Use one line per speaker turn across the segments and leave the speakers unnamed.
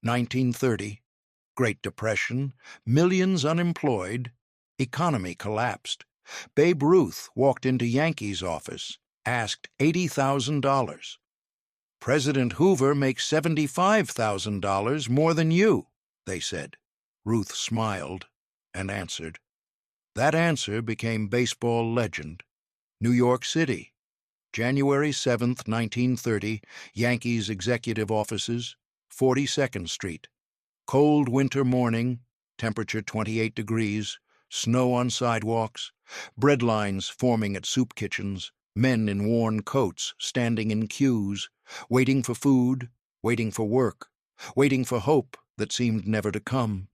1930, Great Depression, millions unemployed, economy collapsed. Babe Ruth walked into Yankees' office, asked $80,000. President Hoover makes $75,000 more than you, they said. Ruth smiled and answered. That answer became baseball legend. New York City, January 7, 1930, Yankees executive offices, 42nd Street. Cold winter morning, temperature 28 degrees, snow on sidewalks, bread lines forming at soup kitchens, men in worn coats standing in queues, waiting for food, waiting for work, waiting for hope that seemed never to come.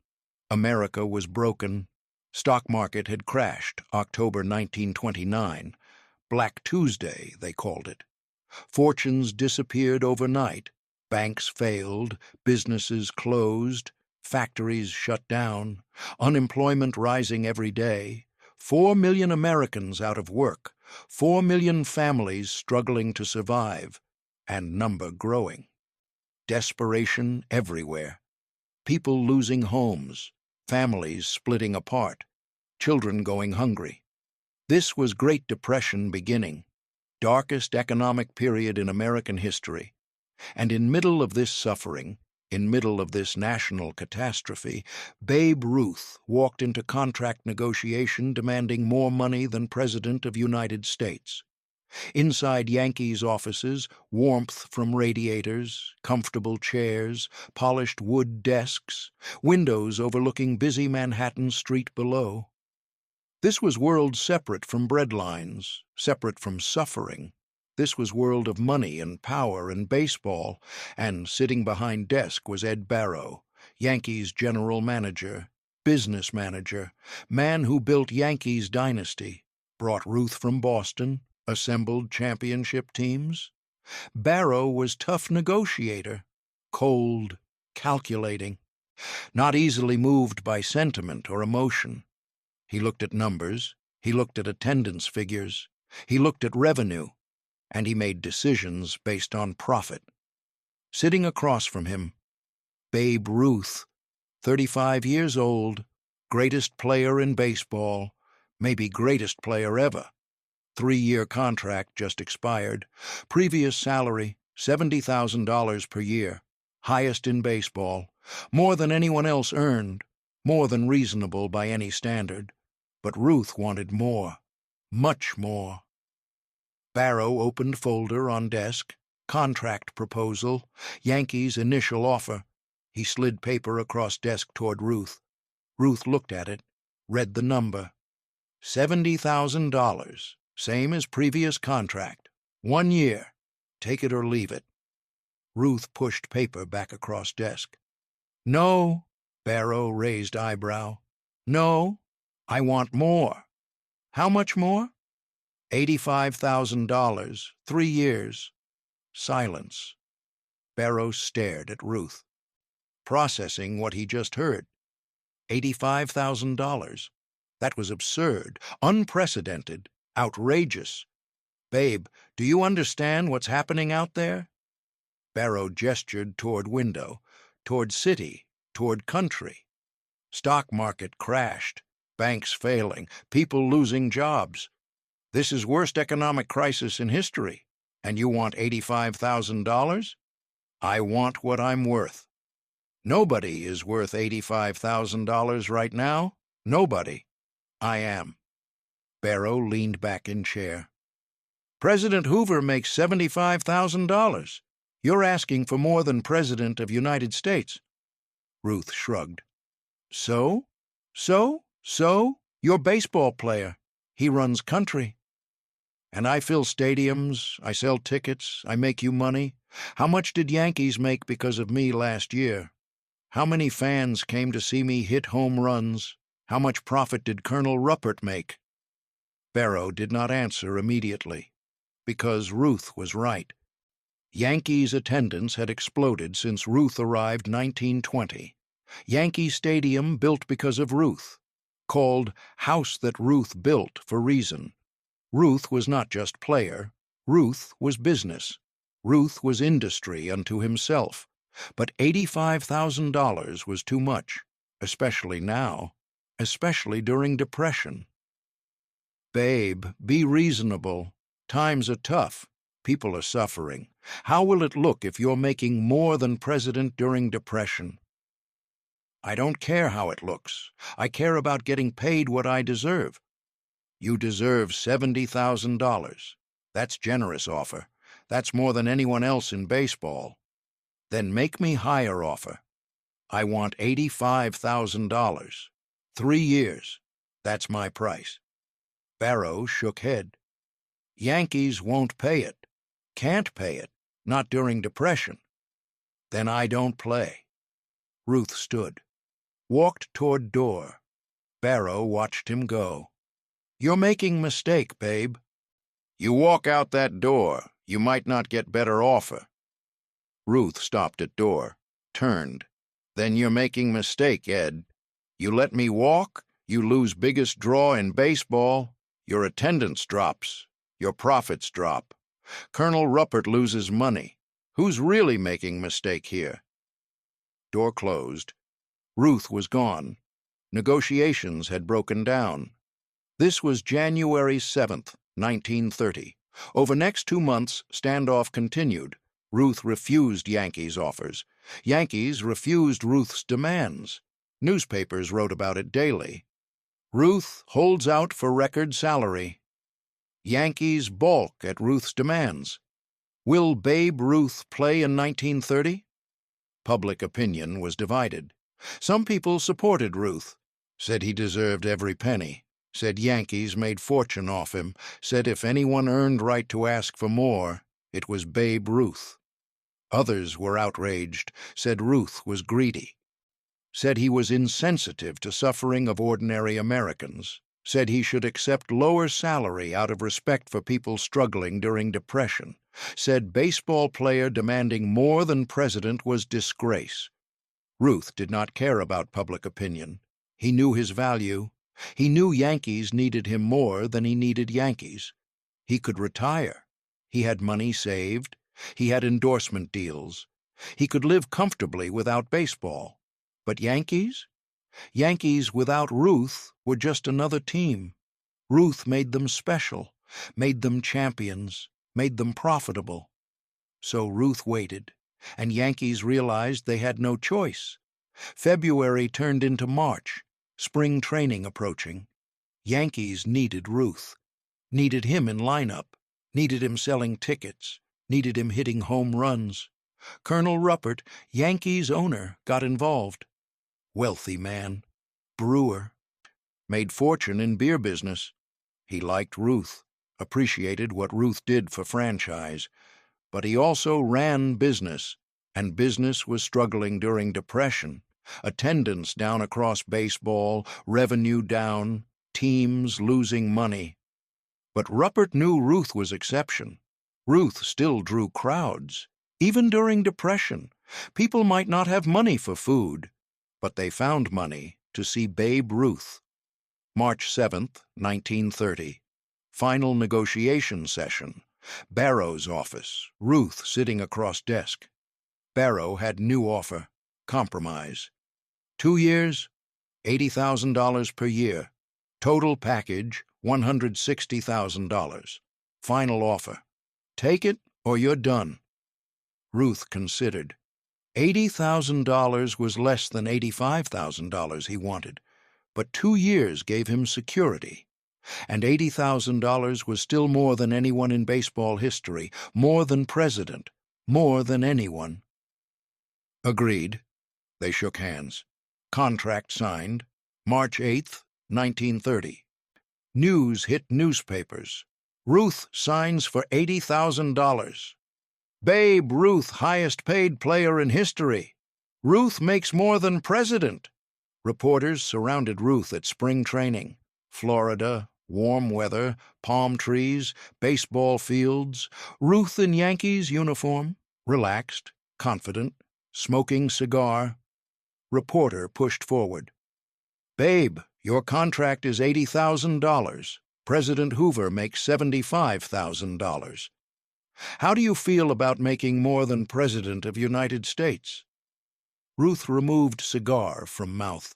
America was broken. Stock market had crashed, October 1929. Black Tuesday, they called it. Fortunes disappeared overnight. Banks failed, businesses closed, factories shut down, unemployment rising every day, 4 million Americans out of work, 4 million families struggling to survive, and number growing. Desperation everywhere. People losing homes, families splitting apart, children going hungry. This was Great Depression beginning, darkest economic period in American history. And in middle of this suffering, in middle of this national catastrophe, Babe Ruth walked into contract negotiation demanding more money than President of United States. Inside Yankees' offices, warmth from radiators, comfortable chairs, polished wood desks, windows overlooking busy Manhattan Street below. This was world separate from breadlines, separate from suffering. This was world of money and power and baseball, and sitting behind desk was Ed Barrow, Yankees general manager, business manager, man who built Yankees dynasty, brought Ruth from Boston, assembled championship teams. Barrow was tough negotiator, cold, calculating, not easily moved by sentiment or emotion. He looked at numbers, he looked at attendance figures, he looked at revenue, and he made decisions based on profit. Sitting across from him, Babe Ruth, 35 years old, greatest player in baseball, maybe greatest player ever. 3-year contract just expired. Previous salary, $70,000 per year. Highest in baseball. More than anyone else earned. More than reasonable by any standard. But Ruth wanted more. Much more. Barrow opened folder on desk. Contract proposal. Yankees' initial offer. He slid paper across desk toward Ruth. Ruth looked at it, read the number. $70,000. Same as previous contract. 1 year. Take it or leave it. Ruth pushed paper back across desk. No, Barrow raised eyebrow. No, I want more. How much more? $85,000, 3 years. Silence. Barrow stared at Ruth, processing what he just heard. $85,000. That was absurd, unprecedented. Outrageous. Babe, do you understand what's happening out there? Barrow gestured toward window, toward city, toward country. Stock market crashed, banks failing, people losing jobs. This is worst economic crisis in history, and you want $85,000? I want what I'm worth. Nobody is worth $85,000 right now. Nobody. I am. Barrow leaned back in chair. President Hoover makes $75,000. You're asking for more than President of United States. Ruth shrugged. So? You're baseball player. He runs country. And I fill stadiums, I sell tickets, I make you money. How much did Yankees make because of me last year? How many fans came to see me hit home runs? How much profit did Colonel Ruppert make? Barrow did not answer immediately, because Ruth was right. Yankees' attendance had exploded since Ruth arrived 1920. Yankee Stadium built because of Ruth, called House That Ruth Built for reason. Ruth was not just player, Ruth was business. Ruth was industry unto himself. But $85,000 was too much, especially now, especially during Depression. Babe, be reasonable. Times are tough. People are suffering. How will it look if you're making more than president during Depression? I don't care how it looks. I care about getting paid what I deserve. You deserve $70,000. That's generous offer. That's more than anyone else in baseball. Then make me higher offer. I want $85,000. 3 years. That's my price. Barrow shook head. Yankees won't pay it. Can't pay it. Not during Depression. Then I don't play. Ruth stood. Walked toward door. Barrow watched him go. You're making mistake, babe. You walk out that door, you might not get better offer. Ruth stopped at door, turned. Then you're making mistake, Ed. You let me walk, you lose biggest draw in baseball. Your attendance drops. Your profits drop. Colonel Ruppert loses money. Who's really making mistake here? Door closed. Ruth was gone. Negotiations had broken down. This was January 7th, 1930. Over next 2 months, standoff continued. Ruth refused Yankees' offers. Yankees refused Ruth's demands. Newspapers wrote about it daily. Ruth holds out for record salary. Yankees balk at Ruth's demands. Will Babe Ruth play in 1930? Public opinion was divided. Some people supported Ruth, said he deserved every penny, said Yankees made fortune off him, said if anyone earned right to ask for more, it was Babe Ruth. Others were outraged, said Ruth was greedy, said he was insensitive to suffering of ordinary Americans, said he should accept lower salary out of respect for people struggling during Depression, said baseball player demanding more than president was disgrace. Ruth did not care about public opinion. He knew his value. He knew Yankees needed him more than he needed Yankees. He could retire. He had money saved. He had endorsement deals. He could live comfortably without baseball. But Yankees? Yankees without Ruth were just another team. Ruth made them special, made them champions, made them profitable. So Ruth waited, and Yankees realized they had no choice. February turned into March, spring training approaching. Yankees needed Ruth, needed him in lineup, needed him selling tickets, needed him hitting home runs. Colonel Ruppert, Yankees owner, got involved. Wealthy man, brewer, made fortune in beer business. He liked Ruth, appreciated what Ruth did for franchise, but he also ran business, and business was struggling during Depression. Attendance down across baseball, revenue down, teams losing money. But Ruppert knew Ruth was exception. Ruth still drew crowds. Even during Depression, people might not have money for food, but they found money to see Babe Ruth. March 7th, 1930. Final negotiation session. Barrow's office, Ruth sitting across desk. Barrow had new offer, compromise. 2 years, $80,000 per year. Total package, $160,000. Final offer. Take it or you're done. Ruth considered. $80,000 was less than $85,000 he wanted, but 2 years gave him security. And $80,000 was still more than anyone in baseball history, more than president, more than anyone. Agreed. They shook hands. Contract signed. March 8th, 1930. News hit newspapers. Ruth signs for $80,000. Babe Ruth, highest paid player in history. Ruth makes more than president. Reporters surrounded Ruth at spring training. Florida, warm weather, palm trees, baseball fields. Ruth in Yankees uniform, relaxed, confident, smoking cigar. Reporter pushed forward. Babe, your contract is $80,000. President Hoover makes $75,000. How do you feel about making more than President of the United States? Ruth removed cigar from mouth,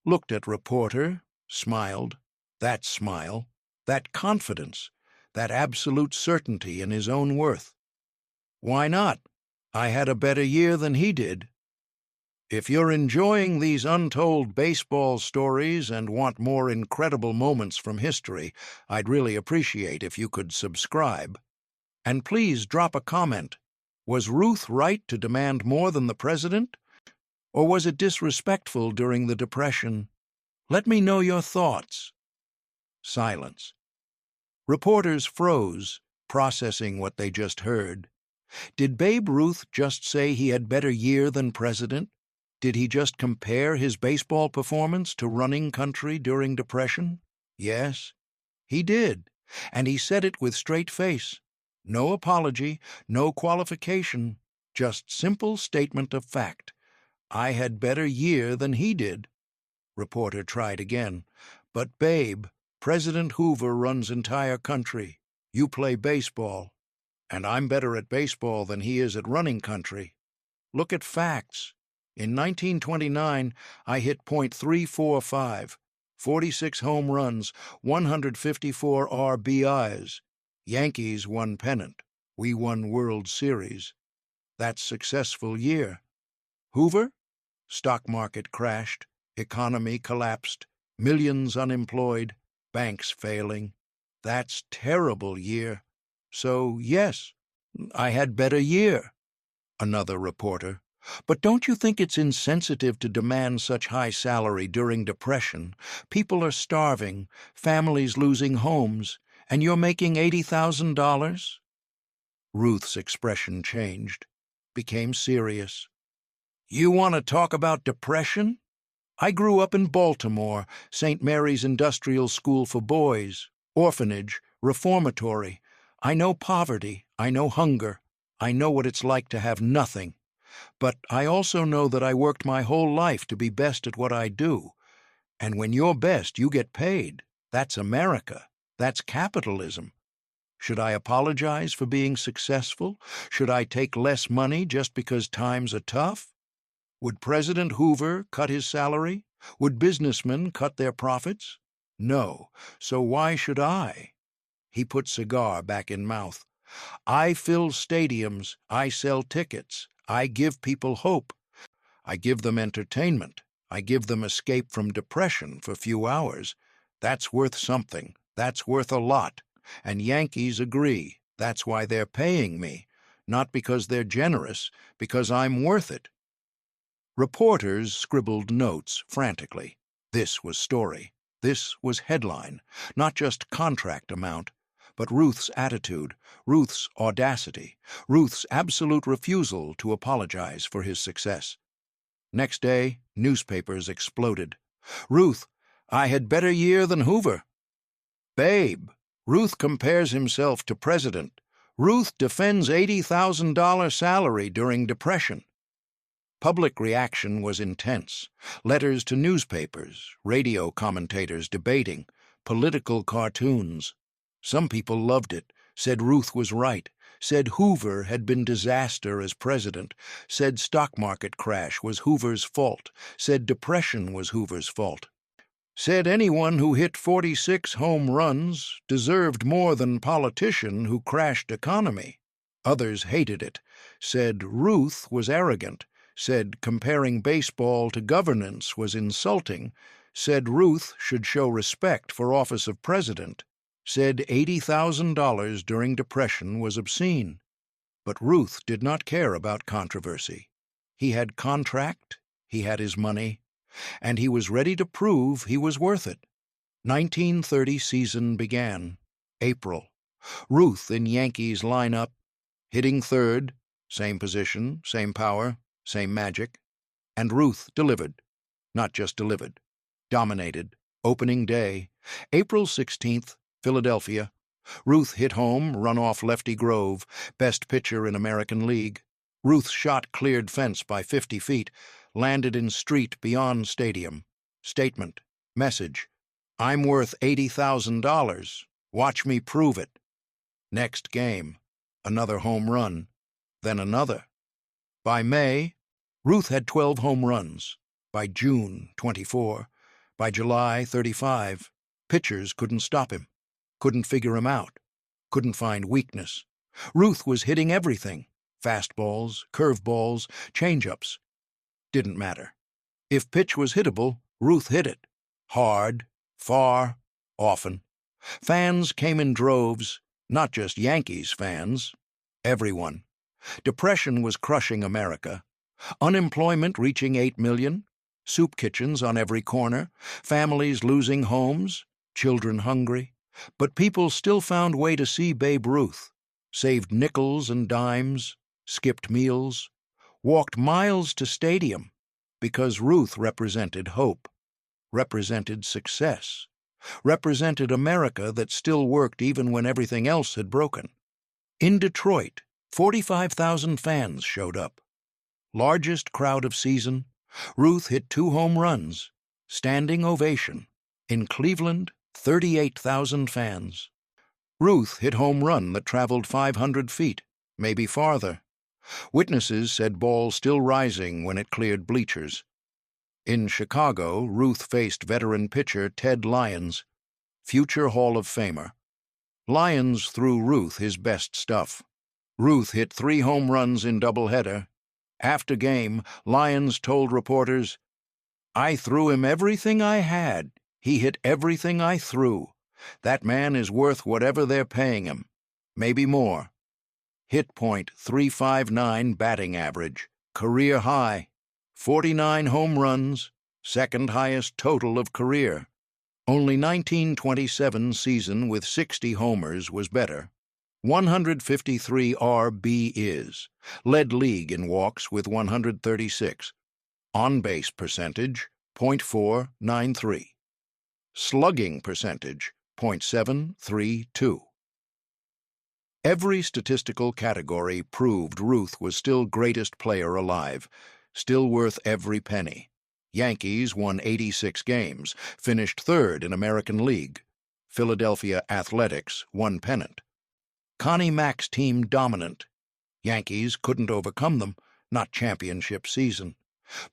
looked at reporter, smiled. That smile, that confidence, that absolute certainty in his own worth. Why not? I had a better year than he did. If you're enjoying these untold baseball stories and want more incredible moments from history, I'd really appreciate if you could subscribe. And please drop a comment. Was Ruth right to demand more than the president? Or was it disrespectful during the Depression? Let me know your thoughts. Silence. Reporters froze, processing what they just heard. Did Babe Ruth just say he had better year than president? Did he just compare his baseball performance to running country during Depression? Yes, he did, and he said it with straight face. No apology, no qualification, just simple statement of fact. I had better year than he did. Reporter tried again. But Babe, President Hoover runs entire country. You play baseball. And I'm better at baseball than he is at running country. Look at facts. In 1929, I hit .345, 46 home runs, 154 RBIs. Yankees won pennant. We won World Series. That's successful year. Hoover? Stock market crashed. Economy collapsed. Millions unemployed. Banks failing. That's terrible year. So, yes, I had better year. Another reporter. But don't you think it's insensitive to demand such high salary during Depression? People are starving, families losing homes, and you're making $80,000? Ruth's expression changed, became serious. You want to talk about Depression? I grew up in Baltimore, St. Mary's Industrial School for Boys, orphanage, reformatory. I know poverty, I know hunger, I know what it's like to have nothing. But I also know that I worked my whole life to be best at what I do. And when you're best, you get paid. That's America. That's capitalism. Should I apologize for being successful? Should I take less money just because times are tough? Would President Hoover cut his salary? Would businessmen cut their profits? No. So why should I? He put cigar back in mouth. I fill stadiums. I sell tickets. I give people hope. I give them entertainment. I give them escape from depression for a few hours. That's worth something. That's worth a lot. And Yankees agree. That's why they're paying me. Not because they're generous, because I'm worth it. Reporters scribbled notes frantically. This was story. This was headline. Not just contract amount, but Ruth's attitude, Ruth's audacity, Ruth's absolute refusal to apologize for his success. Next day, newspapers exploded. Ruth, I had better year than Hoover. Babe, Ruth compares himself to president. Ruth defends $80,000 salary during Depression. Public reaction was intense. Letters to newspapers, radio commentators debating, political cartoons. Some people loved it, said Ruth was right, said Hoover had been disaster as president, said stock market crash was Hoover's fault, said Depression was Hoover's fault. Said anyone who hit 46 home runs deserved more than politician who crashed economy. Others hated it, said Ruth was arrogant, said comparing baseball to governance was insulting, said Ruth should show respect for office of president, said $80,000 during Depression was obscene. But Ruth did not care about controversy. He had contract, he had his money, and he was ready to prove he was worth it. 1930 season began. April. Ruth in Yankees lineup, hitting third, same position, same power, same magic. And Ruth delivered. Not just delivered. Dominated. Opening day. April 16th, Philadelphia. Ruth hit home, run off Lefty Grove, best pitcher in American League. Ruth's shot cleared fence by 50 feet, landed in street beyond stadium. Statement. Message. I'm worth $80,000. Watch me prove it. Next game. Another home run. Then another. By May, Ruth had 12 home runs. By June, 24. By July, 35. Pitchers couldn't stop him, couldn't figure him out, couldn't find weakness. Ruth was hitting everything. Fastballs, curveballs, changeups. Didn't matter. If pitch was hittable, Ruth hit it. Hard, far, often. Fans came in droves, not just Yankees fans. Everyone. Depression was crushing America. Unemployment reaching 8 million. Soup kitchens on every corner. Families losing homes. Children hungry. But people still found way to see Babe Ruth. Saved nickels and dimes. Skipped meals. Walked miles to stadium. Because Ruth represented hope. Represented success. Represented America that still worked even when everything else had broken. In Detroit, 45,000 fans showed up. Largest crowd of season. Ruth hit 2 home runs. Standing ovation. In Cleveland, 38,000 fans. Ruth hit home run that traveled 500 feet, maybe farther. Witnesses said ball still rising when it cleared bleachers. In Chicago, Ruth faced veteran pitcher Ted Lyons, future Hall of Famer. Lyons threw Ruth his best stuff. Ruth hit 3 home runs in doubleheader. After game, Lyons told reporters, "I threw him everything I had. He hit everything I threw. That man is worth whatever they're paying him. Maybe more." Hit point .359 batting average, career high. 49 home runs, second highest total of career. Only 1927 season with 60 homers was better. 153 RBIs, led league in walks with 136. On-base percentage, .493. Slugging percentage, .732. Every statistical category proved Ruth was still greatest player alive, still worth every penny. Yankees won 86 games, finished 3rd in American League. Philadelphia Athletics won pennant. Connie Mack's team dominant. Yankees couldn't overcome them, not championship season.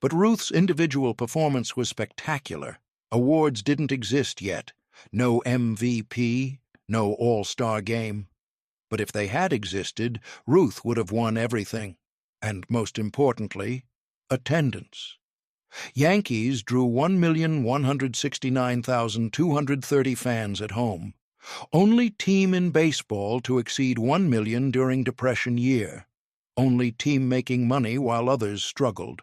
But Ruth's individual performance was spectacular. Awards didn't exist yet. No MVP, no All-Star game. But if they had existed, Ruth would have won everything. And most importantly, attendance. Yankees drew 1,169,230 fans at home. Only team in baseball to exceed 1 million during Depression year. Only team making money while others struggled.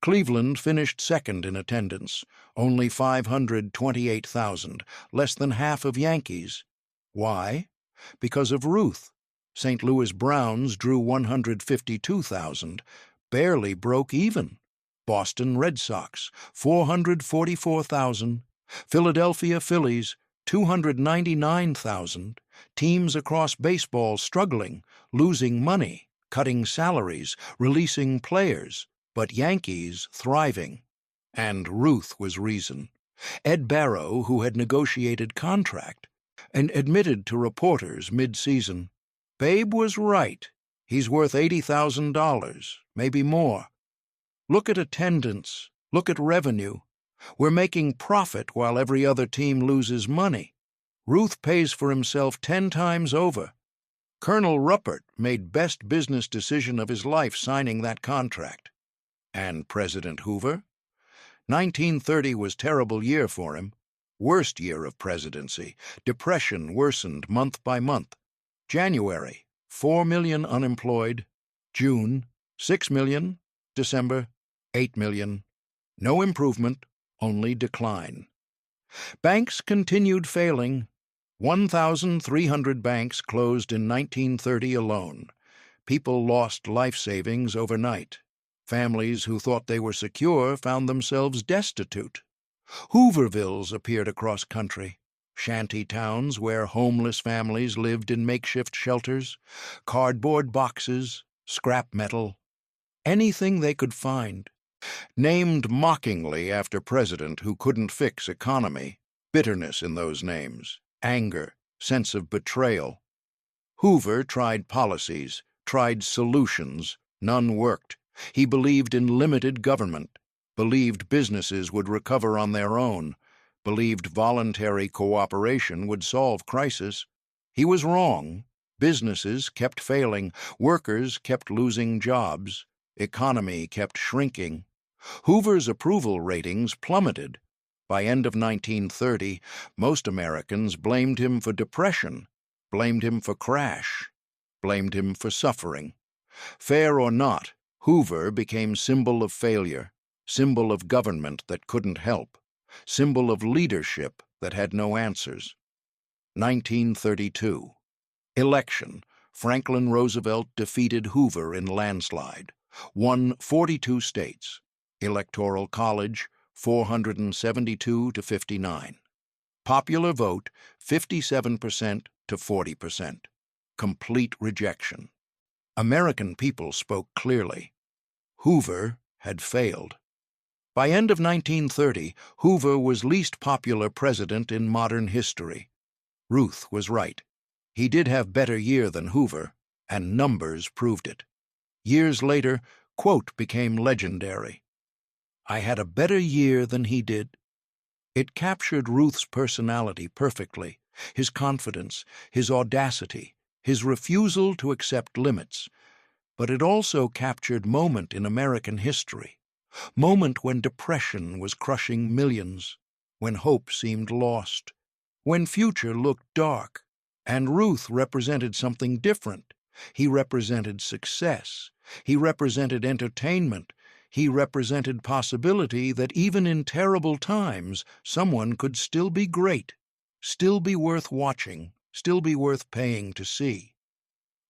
Cleveland finished 2nd in attendance, only 528,000, less than half of Yankees. Why? Because of Ruth. St. Louis Browns drew 152,000, barely broke even. Boston Red Sox, 444,000. Philadelphia Phillies, 299,000. Teams across baseball struggling, losing money, cutting salaries, releasing players, but Yankees thriving. And Ruth was reason. Ed Barrow, who had negotiated contract, and admitted to reporters mid-season, "Babe was right. He's worth $80,000, maybe more. Look at attendance. Look at revenue. We're making profit while every other team loses money. Ruth pays for himself 10 times over." Colonel Ruppert made best business decision of his life signing that contract. And President Hoover? 1930 was terrible year for him. Worst year of presidency. Depression worsened month by month. January, 4 million unemployed. June, 6 million. December, 8 million. No improvement, only decline. Banks continued failing. 1,300 banks closed in 1930 alone. People lost life savings overnight. Families who thought they were secure found themselves destitute. Hoovervilles appeared across country. Shanty towns where homeless families lived in makeshift shelters, cardboard boxes, scrap metal, anything they could find. Named mockingly after president who couldn't fix economy, bitterness in those names, anger, sense of betrayal. Hoover tried policies, tried solutions, none worked. He believed in limited government, believed businesses would recover on their own, believed voluntary cooperation would solve crisis. He was wrong. Businesses kept failing, workers kept losing jobs, economy kept shrinking. Hoover's approval ratings plummeted. By end of 1930, most Americans blamed him for depression, blamed him for crash, blamed him for suffering. Fair or not, Hoover became symbol of failure, symbol of government that couldn't help, symbol of leadership that had no answers. 1932. Election. Franklin Roosevelt defeated Hoover in landslide. Won 42 states. Electoral College, 472 to 59. Popular vote, 57% to 40%. Complete rejection. American people spoke clearly. Hoover had failed. By end of 1930, Hoover was least popular president in modern history. Ruth was right. He did have better year than Hoover, and numbers proved it. Years later, quote became legendary. "I had a better year than he did." It captured Ruth's personality perfectly, his confidence, his audacity, his refusal to accept limits. But it also captured moment in American history, moment when depression was crushing millions, when hope seemed lost, when future looked dark. And Ruth represented something different. He represented success. He represented entertainment. He represented possibility that even in terrible times, someone could still be great, still be worth watching, still be worth paying to see.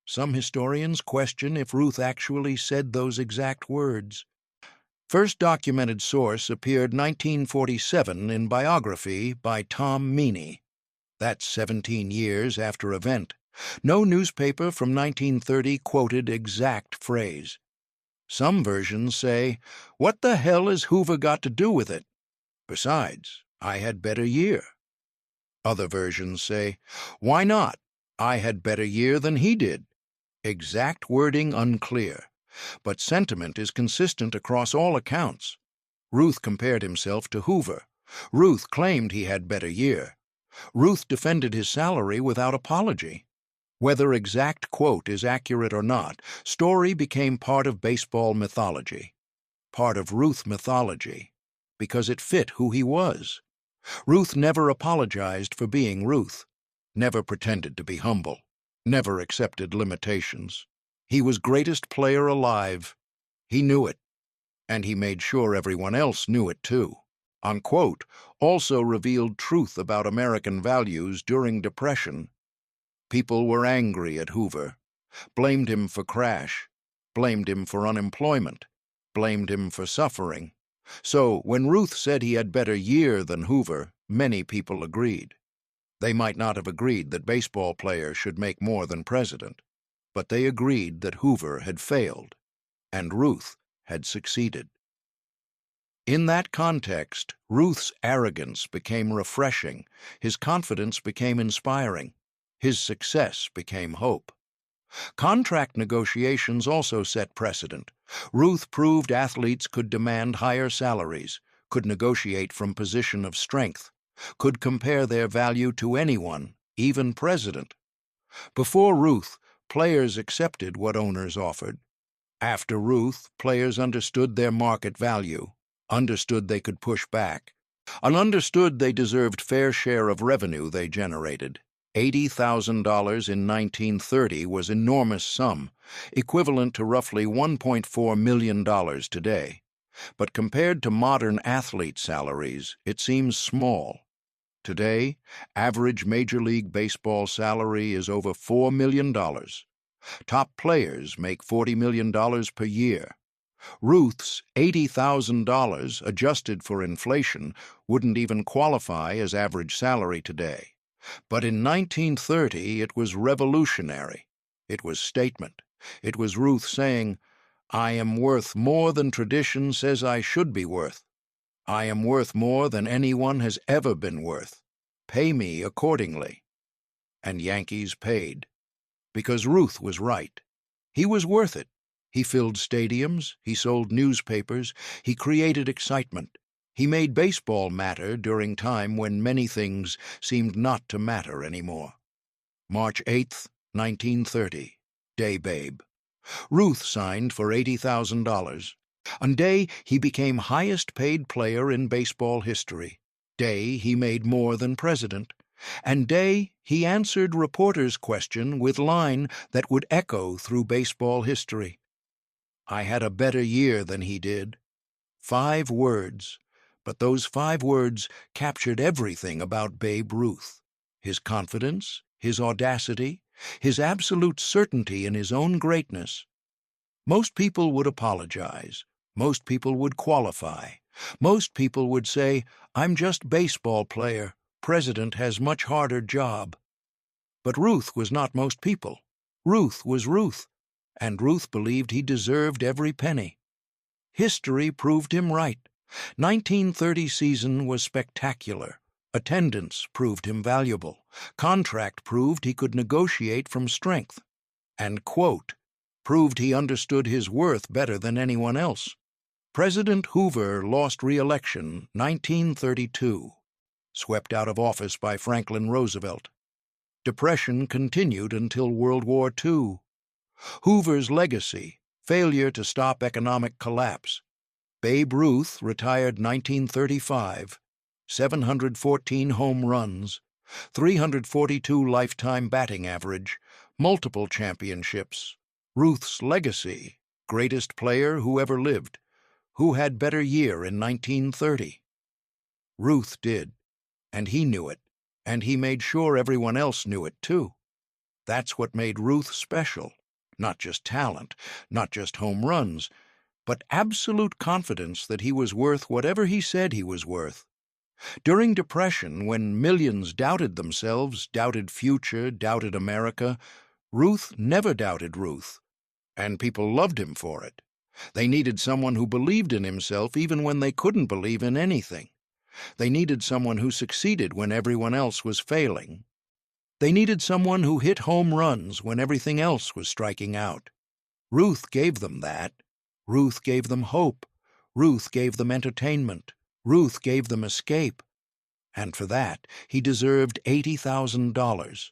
Some historians question if Ruth actually said those exact words. First documented source appeared 1947 in biography by Tom Meany. That's 17 years after event. No newspaper from 1930 quoted exact phrase. Some versions say, "What the hell has Hoover got to do with it? Besides, I had better year." Other versions say, "Why not? I had better year than he did." Exact wording unclear, but sentiment is consistent across all accounts. Ruth compared himself to Hoover. Ruth claimed he had better year. Ruth defended his salary without apology. Whether exact quote is accurate or not, story became part of baseball mythology, part of Ruth mythology, because it fit who he was. Ruth never apologized for being Ruth, never pretended to be humble, never accepted limitations. He was greatest player alive. He knew it, and he made sure everyone else knew it too. Unquote also revealed truth about American values during Depression. People were angry at Hoover, blamed him for crash, blamed him for unemployment, blamed him for suffering. So when Ruth said he had better year than Hoover, many people agreed. They might not have agreed that baseball players should make more than president, but they agreed that Hoover had failed, and Ruth had succeeded. In that context, Ruth's arrogance became refreshing, his confidence became inspiring, his success became hope. Contract negotiations also set precedent. Ruth proved athletes could demand higher salaries, could negotiate from position of strength, could compare their value to anyone, even president. Before Ruth, players accepted what owners offered. After Ruth, players understood their market value, understood they could push back, and understood they deserved fair share of revenue they generated. $80,000 in 1930 was an enormous sum, equivalent to roughly $1.4 million today. But compared to modern athlete salaries, it seems small. Today, average Major League Baseball salary is over $4 million. Top players make $40 million per year. Ruth's $80,000, adjusted for inflation, wouldn't even qualify as average salary today. But in 1930, it was revolutionary. It was statement. It was Ruth saying, "I am worth more than tradition says I should be worth. I am worth more than anyone has ever been worth. Pay me accordingly." And Yankees paid. Because Ruth was right. He was worth it. He filled stadiums, he sold newspapers, he created excitement. He made baseball matter during time when many things seemed not to matter anymore. March 8th, 1930. Day Babe. Ruth signed for $80,000. On day, he became highest-paid player in baseball history. Day, he made more than president. And day, he answered reporters' question with line that would echo through baseball history. I had a better year than he did. 5 words, but those 5 words captured everything about Babe Ruth. His confidence, his audacity, his absolute certainty in his own greatness. Most people would apologize. Most people would qualify. Most people would say, I'm just baseball player. President has much harder job. But Ruth was not most people. Ruth was Ruth, and Ruth believed he deserved every penny. History proved him right. 1930 season was spectacular. Attendance proved him valuable. Contract proved he could negotiate from strength. And quote, proved he understood his worth better than anyone else. President Hoover lost re-election 1932, swept out of office by Franklin Roosevelt. Depression continued until World War II. Hoover's legacy, failure to stop economic collapse. Babe Ruth retired 1935, 714 home runs, 342 lifetime batting average, multiple championships. Ruth's legacy, greatest player who ever lived. Who had better year in 1930? Ruth did, and he knew it, and he made sure everyone else knew it too. That's what made Ruth special. Not just talent, not just home runs, but absolute confidence that he was worth whatever he said he was worth. During Depression, when millions doubted themselves, doubted future, doubted America, Ruth never doubted Ruth, and people loved him for it. They needed someone who believed in himself even when they couldn't believe in anything. They needed someone who succeeded when everyone else was failing. They needed someone who hit home runs when everything else was striking out. Ruth gave them that. Ruth gave them hope. Ruth gave them entertainment. Ruth gave them escape. And for that, he deserved $80,000.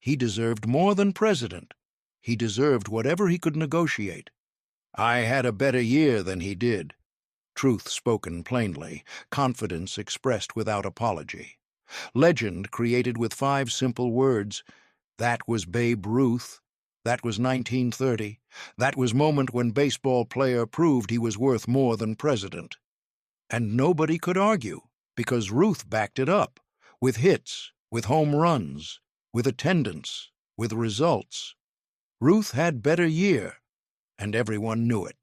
He deserved more than president. He deserved whatever he could negotiate. I had a better year than he did. Truth spoken plainly, confidence expressed without apology. Legend created with 5 simple words. That was Babe Ruth. That was 1930. That was moment when baseball player proved he was worth more than president. And nobody could argue, because Ruth backed it up, with hits, with home runs, with attendance, with results. Ruth had better year, and everyone knew it.